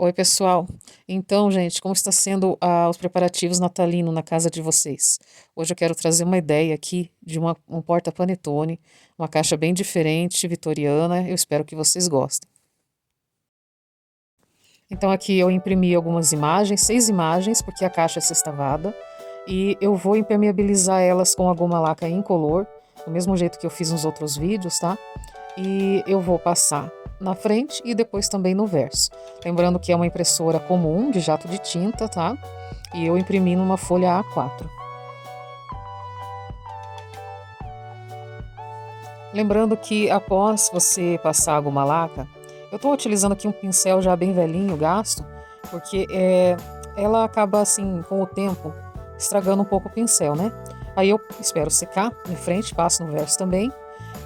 Oi, pessoal. Então, gente, como está sendo os preparativos natalinos na casa de vocês? Hoje eu quero trazer uma ideia aqui de um porta-panetone, uma caixa bem diferente, vitoriana. Eu espero que vocês gostem. Então, aqui eu imprimi algumas imagens, 6 imagens, porque a caixa é sextavada, e eu vou impermeabilizar elas com a goma laca incolor, do mesmo jeito que eu fiz nos outros vídeos, tá? E eu vou passar na frente e depois também no verso. Lembrando que é uma impressora comum de jato de tinta, tá? E eu imprimi numa folha A4. Lembrando que após você passar a goma laca, eu estou utilizando aqui um pincel já bem velhinho, gasto, porque ela acaba assim, com o tempo, estragando um pouco o pincel, né? Aí eu espero secar em frente, passo no verso também.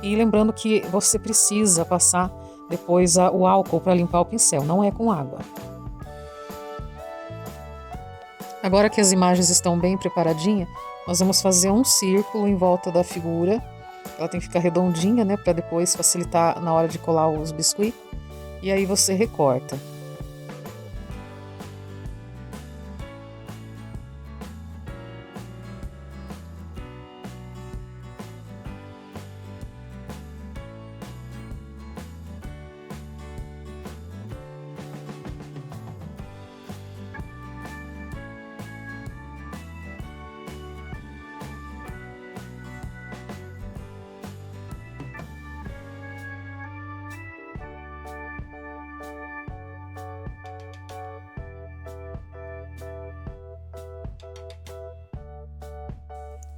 E lembrando que você precisa passar depois o álcool para limpar o pincel, não é com água. Agora que as imagens estão bem preparadinhas, nós vamos fazer um círculo em volta da figura. Ela tem que ficar redondinha, né, para depois facilitar na hora de colar os biscuits. E aí você recorta.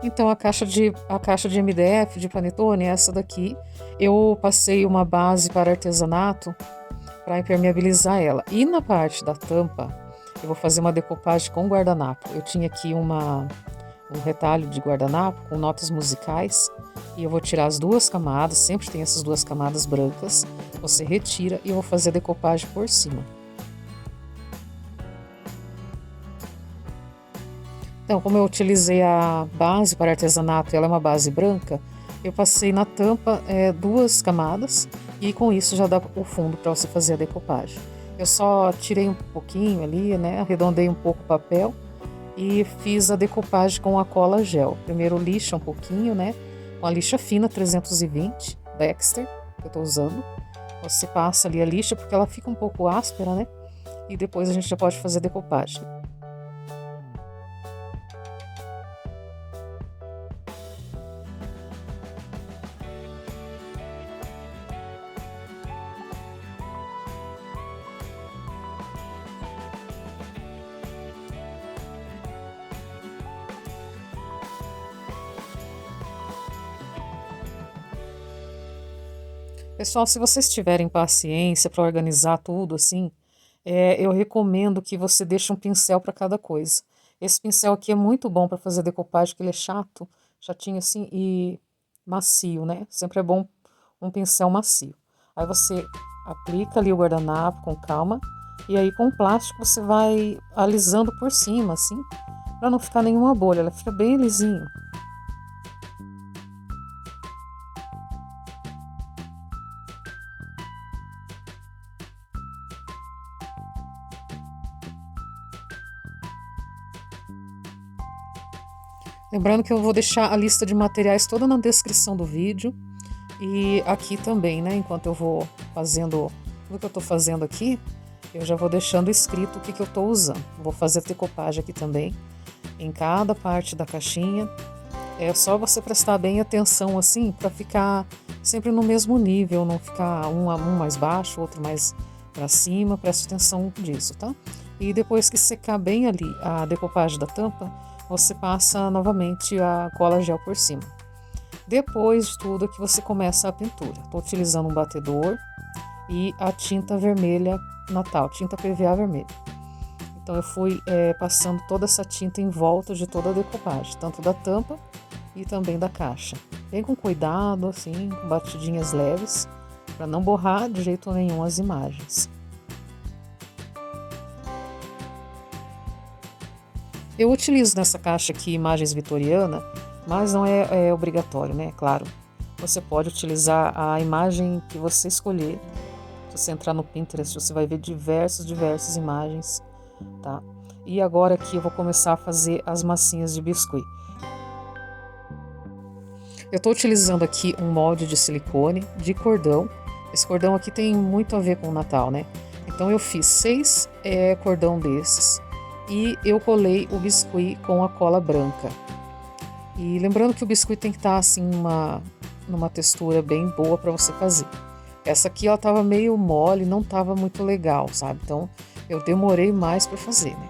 Então a caixa de MDF de panetone é essa daqui. Eu passei uma base para artesanato para impermeabilizar ela. E na parte da tampa, eu vou fazer uma decopagem com guardanapo. Eu tinha aqui um retalho de guardanapo com notas musicais e eu vou tirar as duas camadas, sempre tem essas duas camadas brancas. Você retira e eu vou fazer a decopagem por cima. Então, como eu utilizei a base para artesanato, ela é uma base branca, eu passei na tampa duas camadas e com isso já dá o fundo para você fazer a decopagem. Eu só tirei um pouquinho ali, né, arredondei um pouco o papel e fiz a decopagem com a cola gel. Primeiro lixa um pouquinho, né, com a lixa fina 320 Dexter, que eu estou usando. Você passa ali a lixa porque ela fica um pouco áspera, né, e depois a gente já pode fazer a decopagem. Pessoal, se vocês tiverem paciência para organizar tudo assim, eu recomendo que você deixe um pincel para cada coisa. Esse pincel aqui é muito bom para fazer decopagem, porque ele é chato, chatinho assim e macio, né? Sempre é bom um pincel macio. Aí você aplica ali o guardanapo com calma e aí com o plástico você vai alisando por cima, assim, para não ficar nenhuma bolha, ela fica bem lisinho. Lembrando que eu vou deixar a lista de materiais toda na descrição do vídeo e aqui também, né? Enquanto eu vou fazendo tudo que eu tô fazendo aqui, eu já vou deixando escrito o que eu tô usando. Vou fazer decopagem aqui também, em cada parte da caixinha. É só você prestar bem atenção assim, para ficar sempre no mesmo nível, não ficar um mais baixo, outro mais para cima. Preste atenção disso, tá? E depois que secar bem ali a decopagem da tampa, você passa novamente a cola gel por cima. Depois de tudo é que você começa a pintura. Estou utilizando um batedor e a tinta vermelha Natal, tinta PVA vermelha. Então eu fui passando toda essa tinta em volta de toda a decopagem, tanto da tampa e também da caixa. Bem com cuidado, assim, com batidinhas leves, para não borrar de jeito nenhum as imagens. Eu utilizo nessa caixa aqui imagens vitoriana, mas não é obrigatório, né? Claro. Você pode utilizar a imagem que você escolher, Se você entrar no Pinterest, você vai ver diversas imagens, tá? E agora aqui eu vou começar a fazer as massinhas de biscuit. Eu estou utilizando aqui um molde de silicone de cordão. Esse cordão aqui tem muito a ver com o Natal, né? Então eu fiz 6 cordão desses e eu colei o biscuit com a cola branca. E lembrando que o biscuit tem que estar assim numa textura bem boa para você fazer. Essa aqui ela tava meio mole, não tava muito legal, sabe? Então eu demorei mais para fazer, né?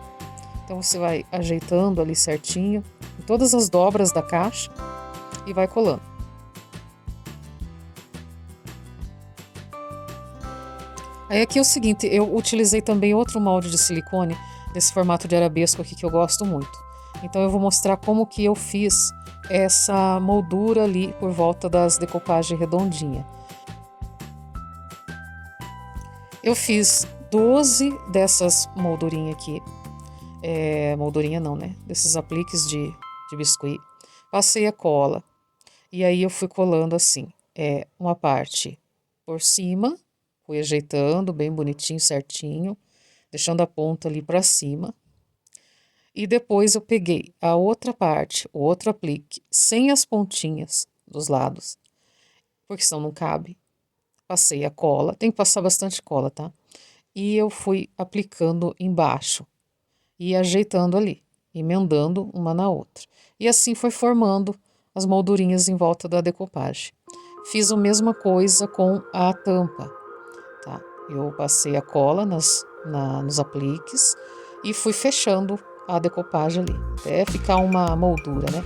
Então você vai ajeitando ali certinho em todas as dobras da caixa e vai colando. Aí aqui é o seguinte, eu utilizei também outro molde de silicone desse formato de arabesco aqui que eu gosto muito. Então eu vou mostrar como que eu fiz essa moldura ali por volta das decoupagens redondinhas. Eu fiz 12 dessas moldurinhas aqui. Moldurinha não, né? Desses apliques de biscuit. Passei a cola. E aí eu fui colando assim, uma parte por cima, fui ajeitando bem bonitinho, certinho, deixando a ponta ali para cima. E depois eu peguei a outra parte, o outro aplique, sem as pontinhas dos lados, porque senão não cabe. Passei a cola, tem que passar bastante cola, tá? E eu fui aplicando embaixo e ajeitando ali, emendando uma na outra. E assim foi formando as moldurinhas em volta da decoupagem. Fiz a mesma coisa com a tampa, tá? Eu passei a cola nos apliques e fui fechando a decoupagem ali, até ficar uma moldura, né?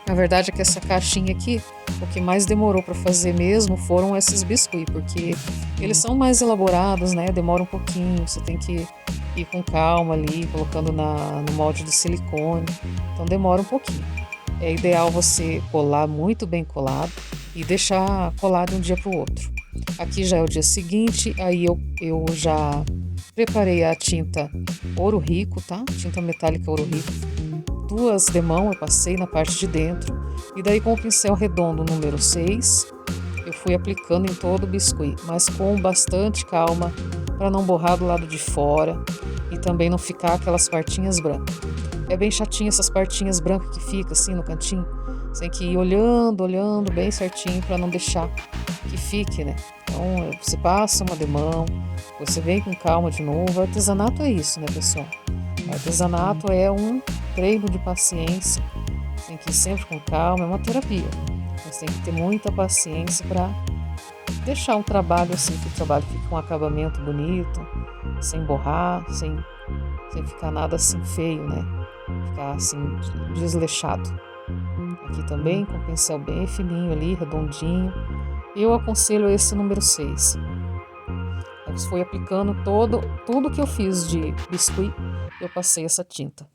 Na verdade é que essa caixinha aqui, o que mais demorou para fazer mesmo foram esses biscuits, porque eles são mais elaborados, né? Demora um pouquinho, você tem que ir com calma ali, colocando no molde de silicone, então demora um pouquinho. É ideal você colar muito bem colado e deixar colado de um dia para o outro. Aqui já é o dia seguinte, aí eu já preparei a tinta Ouro Rico, tá? Tinta metálica Ouro Rico. 2 de mão eu passei na parte de dentro e daí com o pincel redondo número 6 eu fui aplicando em todo o biscuit, mas com bastante calma para não borrar do lado de fora e também não ficar aquelas partinhas brancas. É bem chatinho essas partinhas brancas que fica assim no cantinho. Você tem que ir olhando bem certinho para não deixar que fique, né? Então você passa uma demão, você vem com calma de novo. Artesanato é isso, né, pessoal? Artesanato é um treino de paciência, tem que ir sempre com calma, é uma terapia. Mas tem que ter muita paciência para deixar um trabalho assim, que o trabalho fique com um acabamento bonito, sem borrar, sem ficar nada assim feio, né? Ficar assim desleixado. Aqui também com o pincel bem fininho ali, redondinho. Eu aconselho esse número 6. Aí foi aplicando tudo que eu fiz de biscuit, eu passei essa tinta.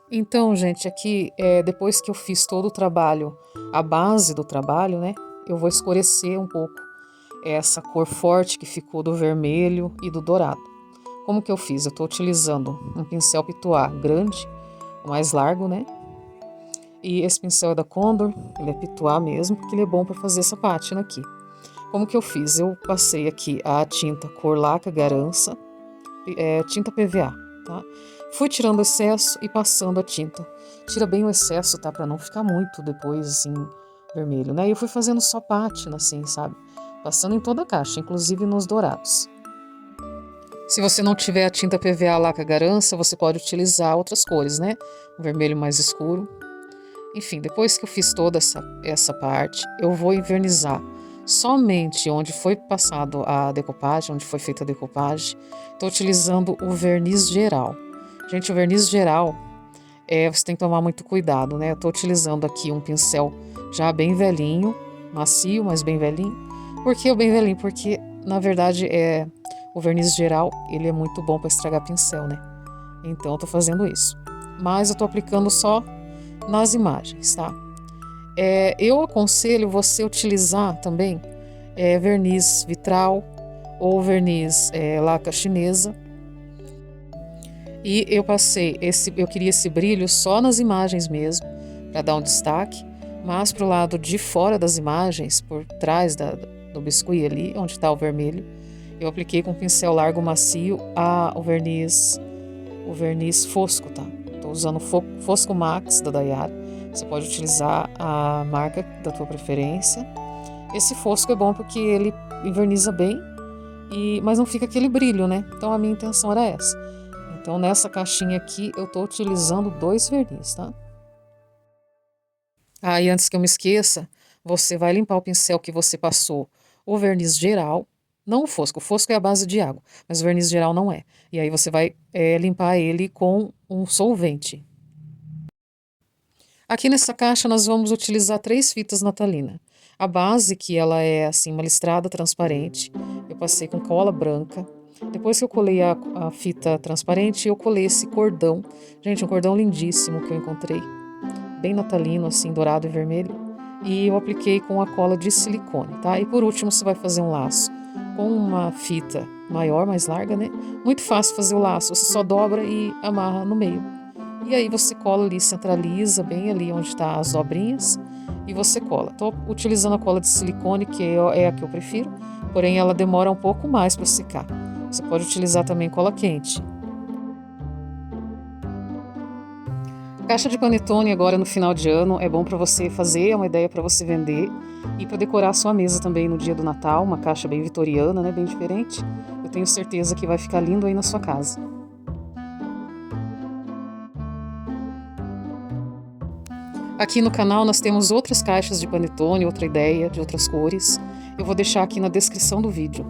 Então, gente, aqui, depois que eu fiz todo o trabalho, a base do trabalho, né? Eu vou escurecer um pouco essa cor forte que ficou do vermelho e do dourado. Como que eu fiz? Eu estou utilizando um pincel Pituá grande, o mais largo, né? E esse pincel é da Condor, ele é Pituá mesmo, porque ele é bom para fazer essa pátina aqui. como que eu fiz? Eu passei aqui a tinta cor laca garança, tinta PVA, tá? Fui tirando o excesso e passando a tinta. Tira bem o excesso, tá? Pra não ficar muito depois, assim, vermelho, né? E eu fui fazendo só pátina, assim, sabe? Passando em toda a caixa, inclusive nos dourados. Se você não tiver a tinta PVA laca garança, você pode utilizar outras cores, né? Um vermelho mais escuro. Enfim, depois que eu fiz toda essa parte, eu vou invernizar somente onde foi passado a decopagem, onde foi feita a decopagem. Estou utilizando o verniz geral. Gente, o verniz geral, você tem que tomar muito cuidado, né? Eu estou utilizando aqui um pincel já bem velhinho, macio, mas bem velhinho. Por que o bem velhinho? Porque, na verdade, o verniz geral, ele é muito bom para estragar pincel, né? Então, eu tô fazendo isso. Mas eu tô aplicando só nas imagens, tá? Eu aconselho você utilizar também verniz vitral ou verniz laca chinesa. E eu passei eu queria esse brilho só nas imagens mesmo, para dar um destaque, mas pro lado de fora das imagens, por trás do biscuit ali, onde está o vermelho, eu apliquei com pincel largo macio o verniz fosco, tá? Tô usando o Fosco Max da Daiara. Você pode utilizar a marca da tua preferência. Esse fosco é bom porque ele inverniza bem, mas não fica aquele brilho, né? Então a minha intenção era essa. Então nessa caixinha aqui eu tô utilizando 2 verniz, tá? E antes que eu me esqueça, você vai limpar o pincel que você passou o verniz geral, não o fosco. O fosco é a base de água, mas o verniz geral não é. E aí você vai limpar ele com um solvente. Aqui nessa caixa nós vamos utilizar 3 fitas natalina. A base, que ela é assim uma listrada transparente, eu passei com cola branca. Depois que eu colei a fita transparente, eu colei esse cordão. Gente, um cordão lindíssimo que eu encontrei. Bem natalino, assim, dourado e vermelho. E eu apliquei com a cola de silicone, tá? E por último você vai fazer um laço com uma fita maior, mais larga, né? Muito fácil fazer o laço, você só dobra e amarra no meio. E aí você cola ali, centraliza bem ali onde tá as dobrinhas e você cola. Tô utilizando a cola de silicone, que é a que eu prefiro, porém ela demora um pouco mais para secar. Você pode utilizar também cola quente. Caixa de panetone agora no final de ano é bom para você fazer, é uma ideia para você vender e para decorar a sua mesa também no dia do Natal, uma caixa bem vitoriana, né, bem diferente. Eu tenho certeza que vai ficar lindo aí na sua casa. Aqui no canal nós temos outras caixas de panetone, outra ideia de outras cores. Eu vou deixar aqui na descrição do vídeo.